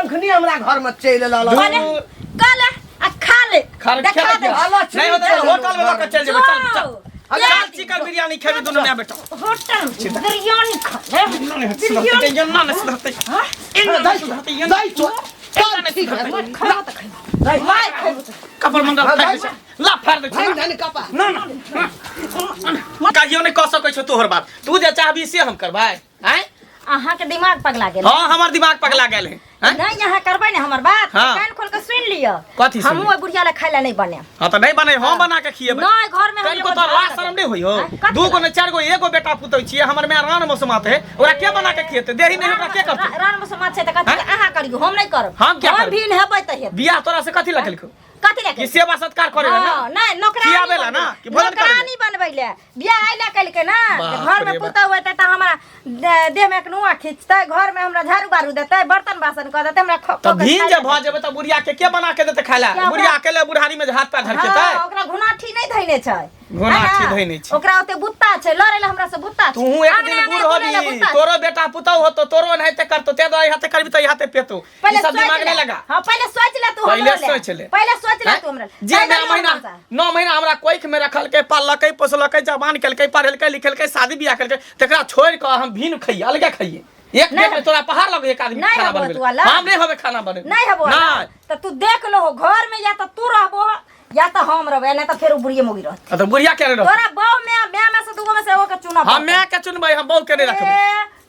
अखनी हमरा घर में चल लाला कल आ खा ले देखा दे नहीं होता होटल में लेकर चल जेबे चल चल चिकन बिरयानी खेबे दोनों में बेटा होटल बिरयानी खा ले बिरयानी ना ना सुधरते दाई तो ठीक है खा तो खा माय खा कपड़ मंडल फाड़ दे ला फाड़ दे नहीं कपा ना ना काजियो ने कह सकै छ तोहर बात तू जे चाहबी से हम करबै हैं अहाँ के दिमाग पगला गेल हां हमर दिमाग पगला गेल है नहीं यहाँ करबै ने हमर बात कान खोल के सुन लियो कथि सुन हमहु बुढ़िया ले खाइला नहीं बने हां त नहीं बने हम बना के खिएबै नहीं घर में कल को तो लाज शर्म नहीं होई हो दू गो ने चार गो एगो बेटा पुतौ छिए हमर में रान मसमात है ओकरा के बना के खिएते देही नहीं ओकरा के करते रान मसमात छै त कथि अहाँ करियो हम नहीं करब हम क्या करब भी हेबै त हे बियाह तोरा से कथि लगेलको कथि लेके कि सेवा सत्कार करे ना नहीं नौकरानी खियाबेला ना कि भोजन करे नौकरानी बनबैले बियाह आइला कल के ना घर में पुता होय त हमरा देह में कनुआ खींचतै घर में हमरा झाड़ू बारू देतै बर्तन बासन क देतै हमरा त भीन जे भ जेबे त बुढ़िया के बना के देतै खाइला बुढ़िया अकेले बुढ़ारी में हाथ पैर धरकेतै ओकरा घुनाठी नहीं धइने छै घुनाठी धइने छै ओकरा ओते बुत्ता छै लड़ेला हमरा से बुत्ता तू एक दिन बूढ़ होबी तोरो बेटा पुतौ होतो तोरो नहिते करतो ते दई हाथे करबी त हाथे पेतो ई सब दिमाग नहीं लगा हां पहले सोच ले तू पहले सोच ले तू हमरा जे 9 महीना हमरा कोइख में रखल के पाललकै पोसलकै जवान केलकै पढ़ेलकै लिखेलकै शादी बियाह केलकै तकरा छोड़ के हम भीन खइए अलगे खइए एक प्लेट में तोरा पहाड़ लगे एक आदमी खाना बनबे हम नहीं होबे खाना बनबे नहीं होबो ना त तू देख लो घर में या त तू रहबो या त हम रहबे नहीं त फेर बुढ़िया मोगी रहत त बुढ़िया के रह तोरा बौ में से दूगो में से एगो के चुना हम मैं के चुनबै हम बौ के नहीं रखबे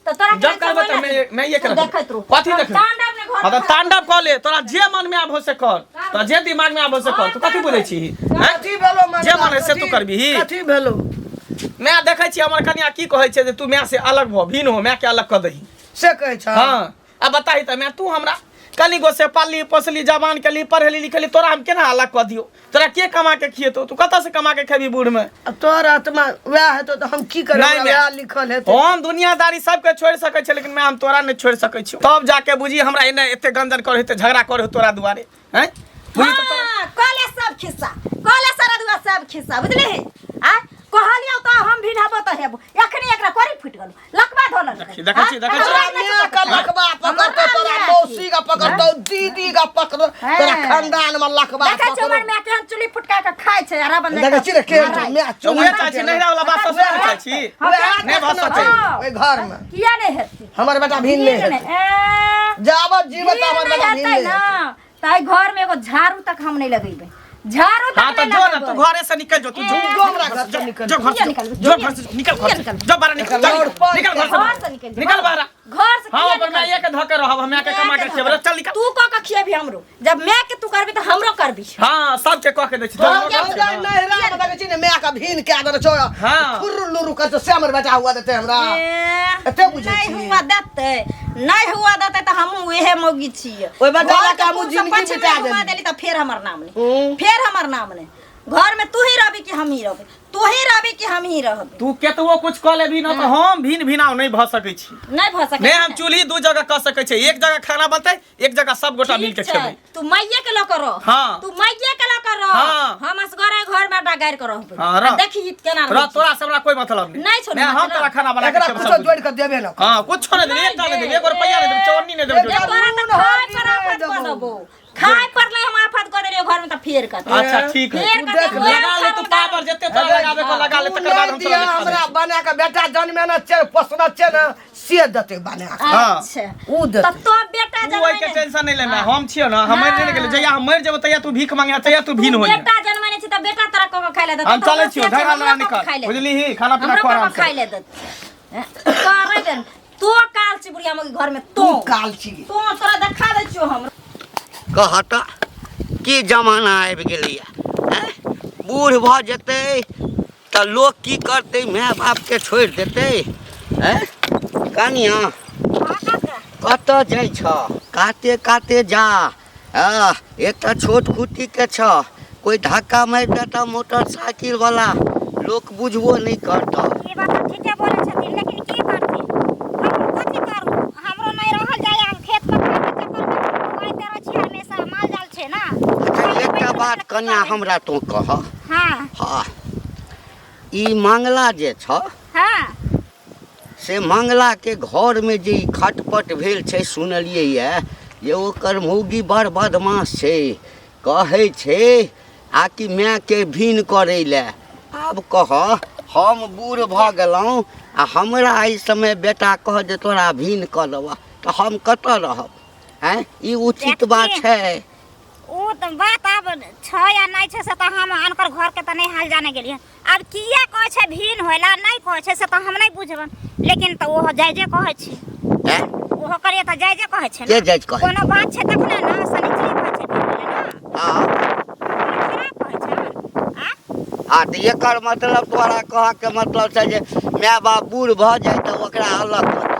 त तोरा जब करबे त मैं ये कर देखत रहो कथि देख तांडव ने घर हां त तांडव क ले तोरा जे मन में आबो से कर तो जे दिमाग में आबो से कर तू कथि बुझै छी कथि भेलो मन जे मन से तू करबी कथि भेलो मैं देखै छी हमर कन्या की कहै छै जे तू मैं से अलग भ भिन हो मैं के अलग क दही से कहै छ हां अब बताही त मैं तू हमरा कली गो से पाली पोसली जवान केली पढ़ली लिखली तोरा हम केना अलग क दियो तोरा के कमा के खिएतो तू कत से कमा के खेबी बूढ़ में तोर आत्मा वह हेतो त हम की करब वह लिखल हेतो हम दुनियादारी सब के छोड़ सकै छै लेकिन मैं हम तोरा नहीं छोड़ सकै छी तब जाके बुझी हमरा एने एते गंजन करे हेते झगड़ा करे तोरा दुआरे हैं बुझी त कले सब खिस्सा कले सारा दुआ सब खिस्सा बुझली आ कहलियो त हम भी ढाबो त हेबो एखनी एकरा कोरी फुट गेल लकबा धोलन देखै छी मैं का लकबा पकड़तो तोरा मौसी का पकड़तो दीदी का पकड़ तोरा खानदान में लकबा देखै छी हमर मैं केहन चुली फुटका के खाय छै आरा बन देखै छी रे के मैं चुली चाची नहीं वाला बात सब चाची छी नहीं बात सच ओए घर में किया नहीं हेती हमर बेटा भिन नहीं जाबत जीवत हमर बेटा भिन नहीं ताई घर में एगो झाड़ू तक हम नहीं लगेबे झाड़ू तक हां तो जो ना तू घरे से निकल जो तू जो हमरा घर से निकल जो घर से निकल घर से जो बाहर निकल घर से निकल बाहर घर से हां पर मैं एक धके रहब हम के कमा के खेब चल निकल तू क के खिएबी हमरो जब मैं के तू करबी त हमरो करबी हां सब के क के दै छी नहीं रा बता के मैं का भिन के आदर छो हां फुरुलुरु कर तो से हमर बेटा हुआ देते हमरा एते बुझै छी नहीं हुआ देते त हम उहे मोगी छिए ओए बेटा का मु जिंदगी बिता देली त फेर हमर नाम ने घर में तू ही रहबी कि हम ही रहबे तू ही रहबी कि हम ही रहबे तू केतबो कुछ क लेबी न त हम भिन भिनाव नहीं भ सकै छी नहीं भ सकै नहीं हम चूल्ही दू जगह क सकै छी एक जगह खाना बनतै एक जगह सब गोटा मिल के खेबै तू मैये के ल कर हां तू मैये के ल कर हम असगरे घर में डागार कर रहबे देखी केना रह तोरा से हमरा कोई मतलब नहीं छोड़ मैं हम तोरा खाना बना के एकरा कुछ जोड़ के देबे न हां कुछ नहीं देबे एक डाल देबे 1 रुपया नहीं देबे चवन्नी नहीं देबे खाए पड़ले हम आफत कर देलियो घर में त फेर कर अच्छा ठीक है लगा ले तू पावर जते तो लगावे को लगा ले तकर बाद हम चल हमरा बना के बेटा जन्मे न छे पोसना छे न से दते बना अच्छा ऊ दते त तो बेटा जन्मे कोई के टेंशन नहीं ले मैं हम छियो ना हम मर नहीं गेले जया हम मर जेब तया तू भीख मांगे तया तू भीन हो बेटा जन्मे छी त बेटा तोरा को खाइ ले दत हम चले छियो घर वाला निकल बुझली ही खाना पीना खा आराम से खाइ ले दत करे देन तो काल छी बुढ़िया मगे घर में तो काल छी तो तोरा देखा दे छियो हम कहता की जमाना आबि गेलिए बूढ़ भ जेतै त लोग की करतै माय बाप के छोड़ देतै कनिया कत जाइ छ काते काते जा एकटा छोट कुटी के छ कोई धक्का मारि देता मोटरसाइकिल वाला लोग बुझबो नहीं करता ये बात ठीके बोले छथिन लेकिन की करथिन हम कथि करू हमरो नहीं रहल जाय हम खेत पर चक्कर में छी हमेशा माल जाल छे ना अच्छा एकटा बात कन्या हमरा तो कह हां हां ई मंगला जे छ हां से मंगला के घर में जे खटपट भेल छै सुनलिए ये जे ओकर मौगी बड़ बदमाश छै, कहै छै आकि माय के भिन करे ले। आब कह हम बूढ़ भऽ गेलहुँ आ हमरा एहि समय बेटा कह जे तोरा भिन कऽ देबह तऽ हम कतऽ रहब? हैं, ई उचित बात छै? ओ तो बात अब छ या नहीं छै से तो हम अनकर घर के तो नहीं हाल जाने गेलिए। अब किया कहे छै भिन होला नहीं कहे छै से तो हम नहीं बुझबन, लेकिन तो वो जायजे कहे छै। हैं, वो करिए तो जायजे कहे छै के जायज कहे? कोनो बात छै तखने ना सनिचरी कहे छै भिन होला ना। हां खराब कहे छै। आ तऽ एकर मतलब तोरा कह के मतलब छै जे माय बाप बूढ़ भऽ जाए तऽ ओकरा अलग कर दे।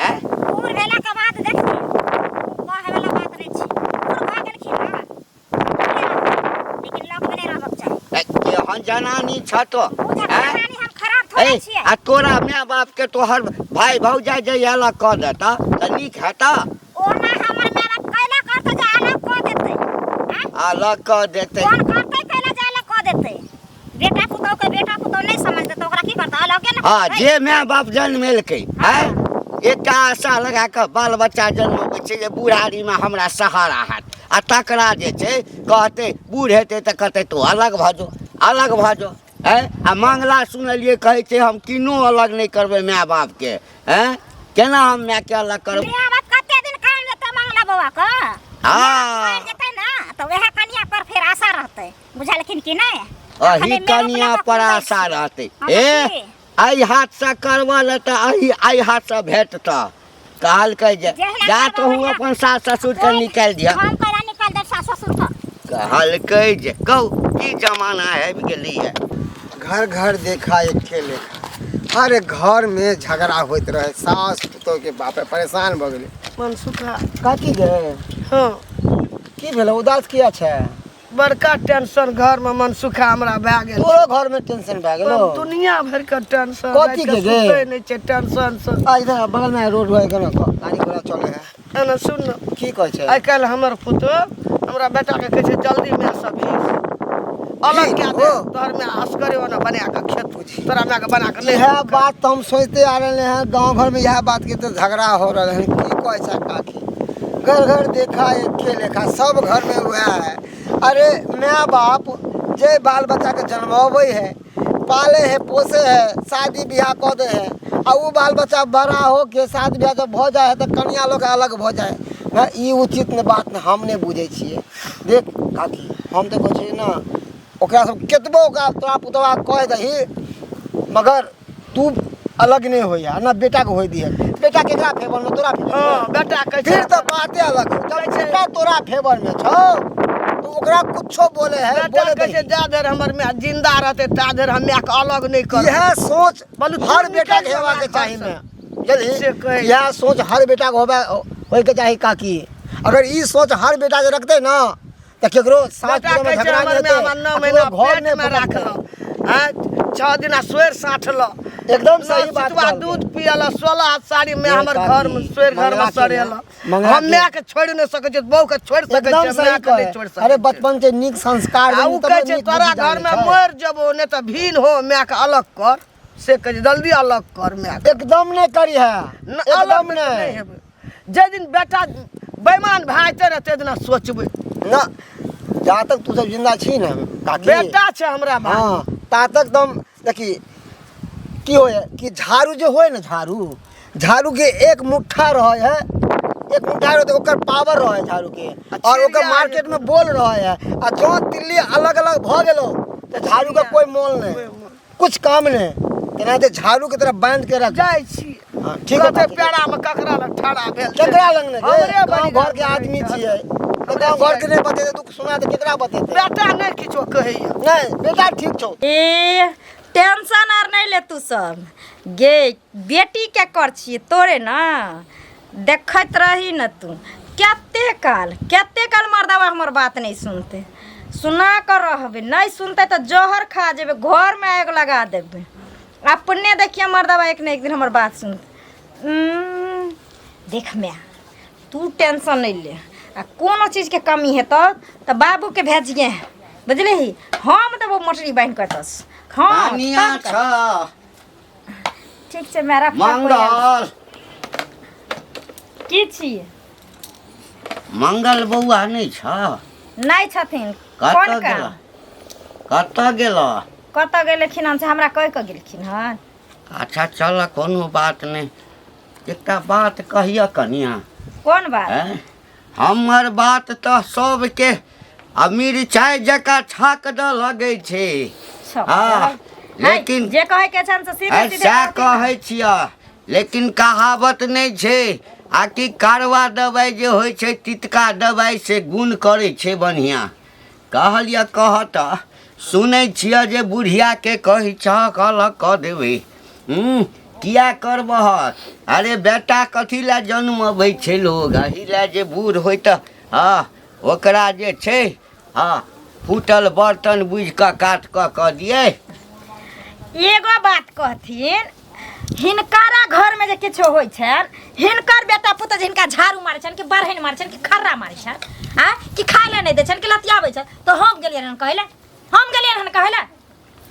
हैं, बूढ़ भेला के बाद देखी कहे वाला बात नहीं छै। बूढ़ भऽ गेलखिन ना, लेकिन लोग बने रहबाक चाही। केहन जनानी छ तो? ओ तऽ हैं, कहानी हम खराब थोड़े छियै। आ तोरा माय बाप के तोहर भाई भौजाई जे अलग कऽ देता तऽ नीक हेता? ओना हमर माय बाप कैला करते जे अलग कऽ देतै। हैं, अलग कऽ देतै? कौन करतै कैला जे अलग कऽ देतै? बेटा पुतौह के बेटा पुतौह नहीं समझ देतै ओकरा की करतै? अलगे ना हाँ, करतै। जे माय बाप जन्मेलकै हैं, एकटा आशा लगा कऽ बाल बच्चा जन्मबै छै जे बुढ़ारीमे हमरा सहारा हैत, आ तकरा जे छै कहतै बूढ़ हेतै तऽ कहतै तू अलग भऽ जो, अलग भऽ जो। हैं, आ मंगला सुनलिए कहै छै हम किनो अलग नहीं करबै माय बाप के। हैं, केना हम माय के अलग करब? माय बाप कते दिन काल देतै मंगला बौआ के? हाँ, जेतै ना तो वह कन्या पर फिर आशा रहतै, बुझलखिन कि नहीं? अही कनिया पर आशा रहतै। ए, एहि हाथ से करबल तऽ एहि हाथ से भेटतऽ। कहलकै जे जा तोहू अपन सास ससुर के निकालि दिया। हम कैला निकाल दे सास ससुर के? कहलकै जे कहू की जमाना आबि गेली है। घर घर देखा एके लेखा, हर घर में झगड़ा होइत रहे। सास पुतोह के बापे परेशान भऽ गेलै। मनसुखा काकी गे हाँ की भेल? उदास किया छै? बड़का टेंशन घर में मनसुखा हमरा भए गेल। तोरो घर में टेंशन भए गेलो? दुनिया भर के टेंशन। कथी के गे? सुतै नहीं छै टेंशन से। आ इधर बगल में रोड है केना गाड़ी घोड़ा चले है? एना सुन न, की कहै छै? आइ काल्हि हमर पुतोह हमरा बेटा के कहै छै जल्दी में सब भीख अलग क्या दे तोहर में अस्करे वाला बना के खेत पूछी तोरा में के बना के नहीं। यह बात तो हम सोचते आ रहे हैं, गांव घर में यह बात के तो झगड़ा हो रहे हैं। की कहै छै काकी? घर घर देखा एके लेखा, सब घर में हुआ है। अरे माँ बाप जे बाल बच्चा के जन्मावे है, पाले है, पोसे है, शादी ब्याह कऽ दे है, आ वो बाल बच्चा बड़ा हो के शादी ब्याह जब भऽ जाए है तो कन्या लोग अलग भऽ जाए है। ई उचित न बात न हम नहीं बुझे छिए। देख काकी हम तो कहै छी ना ओकरा सब केतबो ओकरा तोरा पुतवा कह दही, मगर तू अलग नहीं होइया ना बेटा के होई दिए। बेटा केकरा फेवर में? तोरा फेवर हाँ में। बेटा कहै फिर छै तो बातें अलग हो। जब बेटा तोरा फेवर में छौ तो ओकरा कुछो बोले है, बेटा बोले कहै छै दही। जा देर हमर में जिंदा रहते ता देर हम माय के अलग नहीं कर। यह सोच बोलू हर तुम बेटा निकल के हेबाक जाओ चाही घर में। से बुझली? कहे। यह सोच हर बेटा के होय के चाही काकी। अगर ई सोच हर बेटा के रखते ना तो केकरो साथ बेटा में कहै छै झगड़ा हमर नहीं में होते, 9 महीना घर पेट में राखल। हैं 6 दिन स्वेर साठल। एकदम सही बात सितवा कहलकै। दूध पियल 16 हाथ साड़ी में ये हमर काकी, घर में स्वेर घर मंगला में के सड़ेल। ना, मंगला हम के। माय के छोड़ नहीं सकै छै, बहू के छोड़ सकै एकदम छै, सही माय के नहीं छोड़ कहे। सकै अरे छै। बचपन से नीक संस्कार आ उ कहै छै तोरा घर में मर जबो नहीं तो भीन हो माय के अलग कर। से कहै छै जल्दी अलग कर माय के। एकदम नहीं करी है, एकदम नहीं। हेबै। जे दिन बेटा बेईमान भए जेतै ने ते दिन सोचबै। ना जहाँ तक तू सब जिंदा छी ना काकी, बेटा छै हमरा भाई। हाँ ता तक दम देखी की होए कि झाड़ू जो होए ना, झाड़ू के एक मुट्ठा रहे है, एक मुट्ठा रहे तो ओकर पावर रहे झाड़ू के, और ओकर मार्केट में बोल रहे है। आ जो तिल्ली अलग अलग भ गेलो तो झाड़ू का कोई मोल नहीं, कुछ काम नहीं। तेनाहिते झाड़ू के तरफ बांध के रख। जाइ छी हाँ, ठीक है कते काकी। पेड़ा में ककरा लग ठड़ा भेल छै। केकरा लग ने हमरे गांव बड़ी घर के आदमी छिए, तो गांव घर के नहीं बतेते दुख सुना तो केकरा बतेते? बेटा नहीं किछो कहैया। नहीं बेटा ठीक छौ। ए टेंशन आर नहीं ले तू सब गे, बेटी के कर छिए तोरे ना देखत रही न तू। केते काल मर्दवा हमर बात नहीं सुनते, सुना कर रहबे, नहीं सुनते तो जहर खा जेबे, घर में आग लगा देबे। अपने देखिए मर्दवा एक न एक दिन हमर बात सुनते। देख मैं तू टेंशन नहीं ले, आ कोनो चीज के कमी है तो बाबू के भेजिए, बुझली? हम तो वो मोटरी बांध कर दस। हाँ कनिया तब छ कर। ठीक छै मेरा मंगल की छिए? मंगल बउआ नहीं छ नहीं छथिन कतऽ कौन गेल का कतऽ गेल कतऽ गेलखिन हन से हमरा कह के गेलखिन हन। अच्छा चल कोनो बात नहीं एकटा बात कहिया कनिया कौन बात हैं? हमर बात तो सबके आ मिरचाई जका छाक द लगे छे सब हाँ, है, लेकिन जे कहे के छन से सीधे सीधे ऐसा कहथिन। कहै छिया लेकिन कहावत नहीं छे आकि कारवा दवाई जे होइ छे तितका दवाई से गुण करे छे बढ़िया कहलिया कहत सुनै छिया जे बुढ़िया के कही छ कहल क देवे किया करबह अरे बेटा कथी ला जन्मबै छे लोग एही ला जे बूढ़ होइ त हाँ ओकरा जे छे हाँ फूटल बर्तन बुझ क काट क दिए। एगो बात कहथिन हिनकारा घर में जे किछो होइ छन हिनकर बेटा पुत हिनका झाड़ू मारे छन कि बरहन मारे छन कि खर्रा मारे छन हां कि खाय ले नहीं दे छन कि लतियाबै छन तो हम गेलियन हन कहले हम गेलियन हन कहले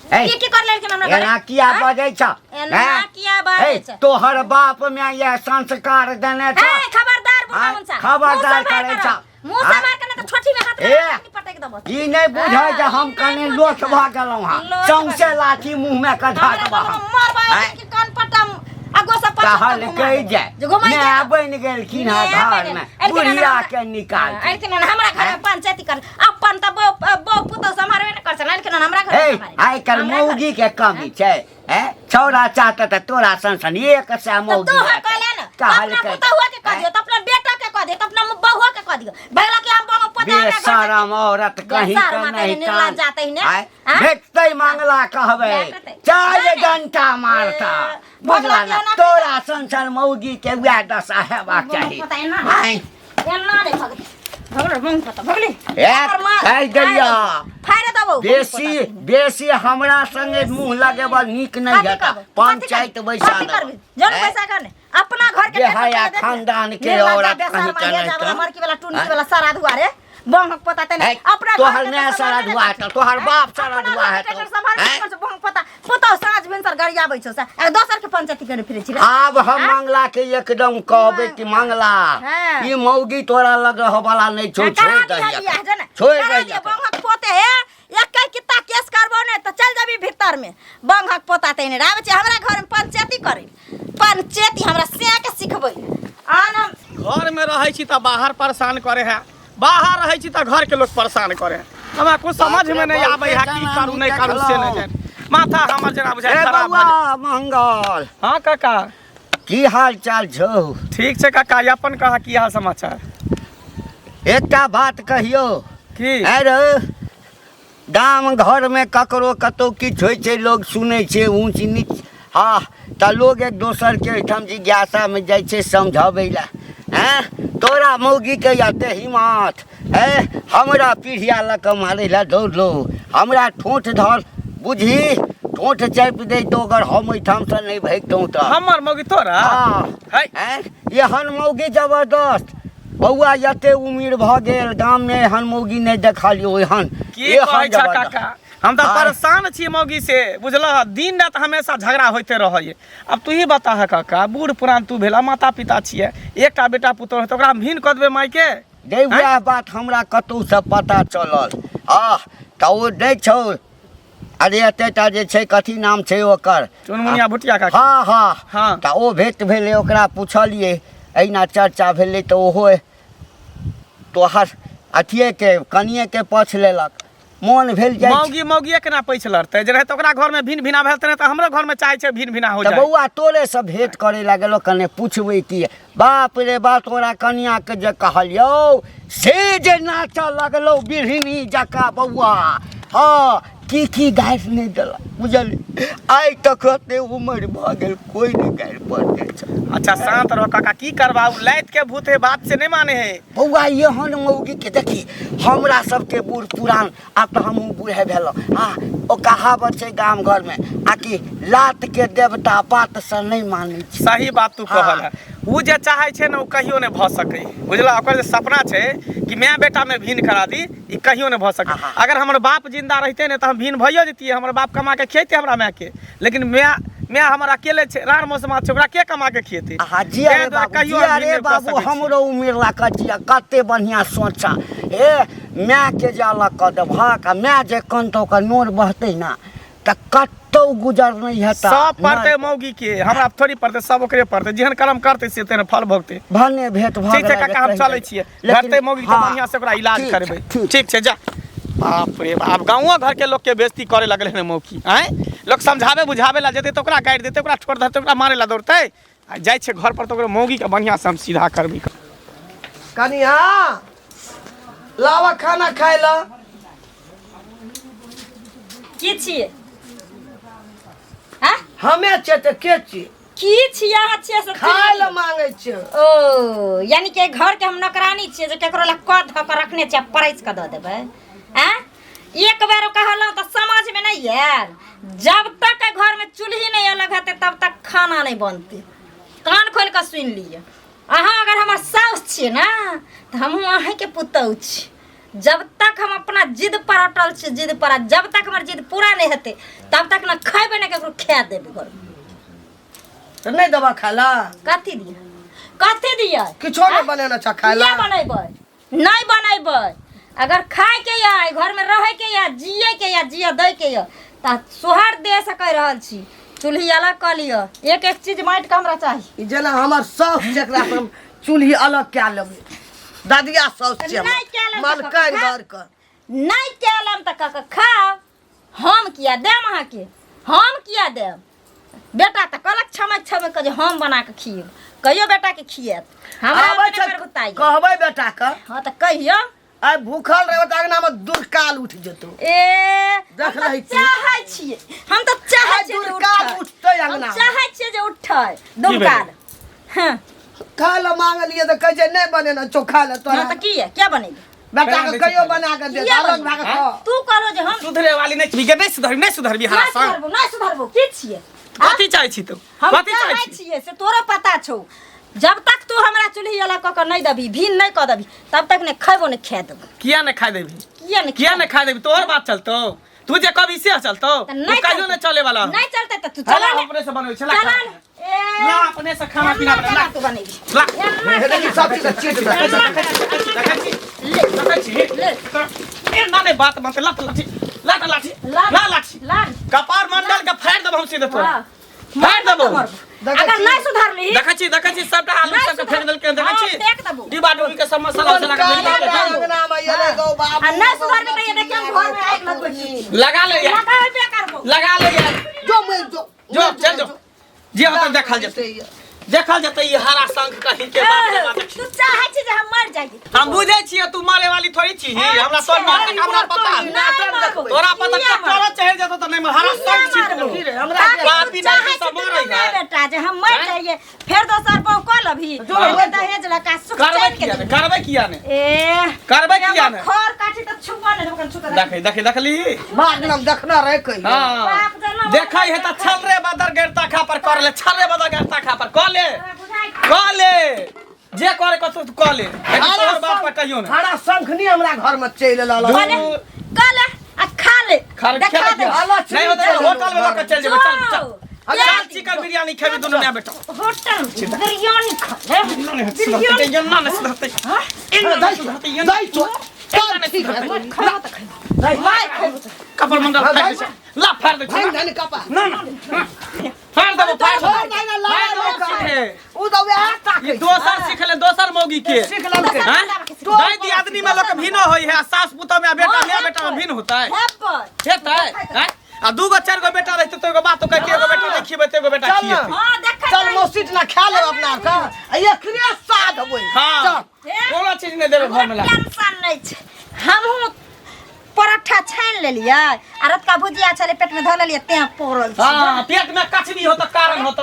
की कर ले कि हमरा एना किया बजै छ एना किया बाजै छ तोहर बाप में ये संस्कार देने छ ए खबरदार बुढ़ा मुंसा खबरदार करे छ मुंह से मार के तो छोटी में हाथ ए, नहीं पटक दबो ई नहीं बुझै जे हम कने लोथ भ गेलौ हां सौंसे लाठी मुंह में कधा दबा मारबा कि कान पटम अगो से पटक कहल कहि जाय मैं बन गेल किन घर में बुढ़िया के निकाल लेकिन हमरा घर में पंचायती कर अपन त बो पुतो समारवे न कर छन लेकिन हमरा घर में समारे आई कल मौगी के कमी छै हैं छौरा चाहत त तोरा संसन एक से मौगी तो है कहले न अपना पुतो हुआ के कह दियो त अपना बेटा के कह दियो त अपना बहुआ के कह दियो भगला के हम बंग पता बेशरम औरत कहीं का नहीं निर्ला जाते ही ने भेटतै मंगला कहबै 4 घंटा मारता बुझला ना तोरा संसन मौगी के वह दशा हेबाक चाही आई एना नहीं भगत भगले बंग पता भगले कह गलिया फायदा दबो बेसी हमरा संगे मुंह लगेबा नीक नहीं हेता पंचायत बैसा जन पैसा करने अपना घर के बेहया खानदान के औरत कहीं का नहीं मरकी वाला टुनकी वाला सारा दुआरे बंग पता तने अपना तोहर ने सारा दुआ है तोहर बाप सारा दुआ है तो संभाल के बंग पता पुतो साँझ भिनसर गरियाबै छ आ दोसर के पंचायती करे फिरे छी अब हम मंगला के एकदम कहबे कि मंगला ई मौगी तोरा लग रह वाला नहीं छोड़ दहिया छोड़ दहिया बंग पोते है एक कितना केस करबो ने तो चल जाबी भीतर में बंग पोता तने आबै छ हमरा घर में पंचायती करे पंचायती हमरा से के सिखबै आन घर में रहे छी त बाहर परेशान करे है बाहर रहे छी त घर के लोग परेशान करे हमरा कुछ समझ में नहीं आबै है की करू नहीं करू से नहीं जान माथा हमर जना बुझाय खराब भ जाय मंगल हां काका की हाल चाल छौ ठीक छै काका अपन कहा की हाल समाचार एकटा बात कहियो की अरे गाम घर में ककरो कतौ किछ होइ छै लोग सुनै छै ऊंच नीच हाँ त लोग एक दोसर के एठम जिज्ञासा में जाय छै समझाबै ला हैं तोरा मौगी के याते हिम्मत है हमरा पीढ़िया लक मारे ला दौड़लो हमरा ठोठ धर बुझी ठोठ चापि दे तो अगर हम एठाम से नहीं भागतौ त हमर मौगी तोरा है एहन मौगी जबरदस्त बउआ यते उम्र भ गेल गाम में एहन मौगी नहीं देखलियो एहन की कहै छ काका हम त परेशान छी मौगी से बुझलह दिन रात हमेशा झगड़ा होते रहय अब तू ही बता है काका बूढ़ पुरान तू भेला माता पिता छिए एकटा बेटा पुत्र है त ओकरा भिन क देबे माई के दे वह बात हमरा कतौ से पता चलल त ओ दे छौ अरे एतेटा जे छै कथी नाम छै ओकर चुनमुनिया भुटिया काका हाँ त ओ भेट भेले ओकरा पूछलिए एना चर्चा भेले त ओहो तोहर अथिए के कनिए के पछ लेलक मन भेल जाय मौगी केना पैछ लड़ते जे रहे त ओकरा घर में भिन भिना भेल त हमरो घर में चाहे छै भिन भिना हो जाय बउआ तोरे से भेंट करे लागलो कने पूछबै की बाप रे बाप तोरा कनिया के जे कहलियो से जे नाच लगलो बिरहनी जका बउआ हाँ की गाइस नहीं देला बुझल आई तक ते उम्र भ गेल कोई नहीं गाइर पड़ते अच्छा शांत रहो काका की करबाऊ लैत के भूते बात से नहीं माने है बउआ एहन मौगी के देखी हमरा सबके बूढ़ पुरान अब तो हम बूढ़े भेलो हाँ ओ कहावत छै गाम घर में आकि लात के देवता बात से नहीं माने सही बात तू कहल है उ जे चाहे छै न उ कहियो नहीं भ सकै बुझला ओकर जे सपना छै कि मैं बेटा में भिन करा दी ई कहियो नहीं भ सकै अगर हमर बाप जिंदा रहते ने त हम भिन भइयो जतिए हमर बाप कमा के खैते हमरा माय के लेकिन मैं मैं हमारा अकेले छे रार मौसम छे ओकरा के कमा के खिएते हाजी अरे बाबू हमरो उम्र ला कजिया कते बढ़िया सोचा ए मैं के जाला क देबा का मैं जे कंतो का नोर बहते ना त कत्तो गुजर नहीं हेता सब पड़ते मौगी के हमरा थोड़ी पड़ते सब ओकरे पड़ते जेहन कर्म करते से तेन फल भोगते भने भेट भ ठीक छै काका हम चलै छियै घरते मौगी के बढ़िया से ओकरा इलाज करबै ठीक छै जा बाप रे बाप गाँव घर के लोग के बेइज्जती करे लगले ने मौकी आए लोग समझावे बुझावे ला जेते तो ओकरा गाइड देते ओकरा छोड़ देते ओकरा मारे ला दौड़ते आ जाय छै घर पर तो ओकरा मौगी के बढ़िया से हम सीधा करबी कनिया लावा खाना खाय ला की छियै हैं हमे छे त के छी की छियै अहाँ छियै से खाय ला मांगे छे ओ यानी कि घर के हम नौकरानी छियै जे केकरो ला कद धऽ के रखने छियै परैस के दऽ देबै हैं एक बेर कहलहुँ तऽ समझ में नहीं आयल जब तक घर में चूल्ही नहीं अलग हेतै तब तक खाना नहीं बनतै कान खोल के सुनि लिअ अहाँ अगर हमर साउस छियै ना तऽ हमहूँ अहींके पुतहु छी जब तक हम अपना जिद पर अटल छी जिद पर जब तक हमर जिद पूरा नहीं हेतै तब तक ना खैबे नहीं केकरो खा देबै घर में त नहीं दवा खाला कथी दिया किछो नहीं बनेना छ खाला किया बनेबै नहीं बनेबै अगर खाए के या घर में रहे के या जिए के या जिया दे के या त सोहर दे सकै रहल छी चूल्ही अलग कर लियो एक एक चीज माइट के हमरा चाहिए ई जेना हमर साउस जेकरा से हम चूल्ही अलग क्या लेबै दादिया साउस छै नहीं क्या लेब मन त कर खा। घर कर नहीं केलम त कक खाओ हम किया देम अहाँ के हम किया देम बेटा त कहलक छमे के जे हम बना के खिएब कहियो बेटा के खिएत हमरा आबै अपने छै पर बुताई कहबै बेटा के हां त कहियो आइ भूखल रहबै त अंगना में दुर्काल उठ जेतौ ए देख रही छी। चाहै छियै हम त चाहै छियै जे दुर्काल उठै। उठतै हम अंगना चाहै छियै जे उठै दुर्काल हां खाय ला मांगलिए त कहै छै नहीं बनेना चोखा ले तोरा त की है क्या बनेगी बेटा के कहियो बना के दे किया अलग बनेगी? भाग खा तू कहलो जे हम सुधरे वाली नहीं छिके नहीं सुधरबी हरा संग नहीं सुधरबो की छियै कथी चाहै छी तू हम कथी चाहै चाहै छी छियै से तोरो पता छौ जब तक तू हमरा चूल्ही अलग क के नहीं दबी भीन नहीं क दबी तब तक ने खैबो ने खा देबो किया नहीं खाई देबी किया नहीं खाई देबी तोहर बात चलतो तू जे कभी से चलतो त तू नहीं कहियो नहीं चले वाला नहीं चलते त तू चला चला अपने से बनबै चला चला ला अपने से खाना पीना बना तू बनेगी ला देखी सब चीज चीज देखै छी ले ए माने बात मत लट लाठी ला लाठी लाड कपार मंडल के फाड़ देबो हम सीधे तोरा हाँ। फाड़ देबो अगर नहीं सुधरली देखै छी सबटा आलू सब फेंक देल के देखै छी देख देबो डिबा डुबी के सब मसाला उसाला के अंगना में ये रे गो बाबू आ नहीं सुधरली त ये देख हम घर में आग लगबै छी लगा ले यार लगा पे करबो लगा ले यार जो मैं जो चल जो जे होत देखल जते ये हरा शंख कहीं के बाप रे बाप तू चाहै छी जे हम मर जाइए हम बुझै छियै तू मारे वाली थोड़ी छी हमरा तोर मारे हमरा पता तोरा पता ककरो चढ़ जेतो त नहीं हरा शंख छी तू हमरा पापी नहीं सब मर रही है बेटा जे हम मर जाइए फिर दोसर बहू कल अभी दहेज लगा सुख करबै किया ने ए करबै किया ने खर काटी त छुपा ने बकन छुता देखली मागनम देखना रे कही हां देखै है त छल रे बदर गेरता खा पर कर ले छल रे बदर गेरता खा पर कर ले जे करे कतो तू कर ले तोर बाप पर कहियो ने हरा शंख नहीं हमरा घर में चल लालो कल आ खा ले देखा दे नहीं होता होटल में लेकर चल जेबे चल अगर चिकन बिरयानी खेबे दोनों में बेटा होटल बिरयानी खा ले बिरयानी ना न सुधरते दाई तो ठीक है खाओ त खाओ कपड़ मंडल फाड़ दे ला फाड़ दे नहीं कपा ना फाड़ दे उ तो वे आता ये दोसर सीख ले दोसर मौगी के सीख लम के हैं दाई दी आदमी में लोग भिनो होई है सास पुतो में बेटा में भिन होता है हेता है आ दू गो चार गो बेटा रहते तो एगो बात तो कह के एगो बेटा नहीं खिबे तो एगो बेटा चल खिए ना। हां देख चल मौसीट ना खा ले अपना का ये क्रिया साध होई हां कोनो चीज नहीं देबे घर में ला टेंशन नहीं छै हमहू पराठा छान लेलिए आ रत का भुजिया छले पेट में धऽ लेलिए तें पोरल छी हां पेट में कचनी हो तो कारण हो तो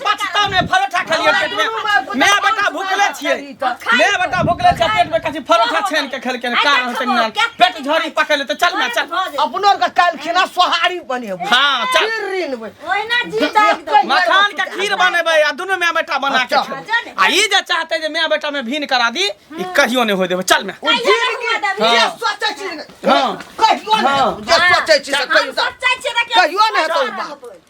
पचता में परोठा खलिए पेट में मैं बेटा भूखले छिए मैं बेटा भूखले छिए पेट में कची परोठा छान के खेल के कारण होते नहीं पेट झड़ी पकड़ ले तो चल ना चल अपनो का काल खिना सोहारी बनेबो हां चल रीन ओइना जी दाग दो मखान के खीर बनेबे आ दोनों मैं बेटा बना के खेबे आ ई जे चाहते जे मैं बेटा में भीन करा दी ई कहियो नहीं होय देबे चल मैं ये सोचे छी हां कहियो ना जे सोचे छी से कहियो सच्चाई छै कहियो ना तो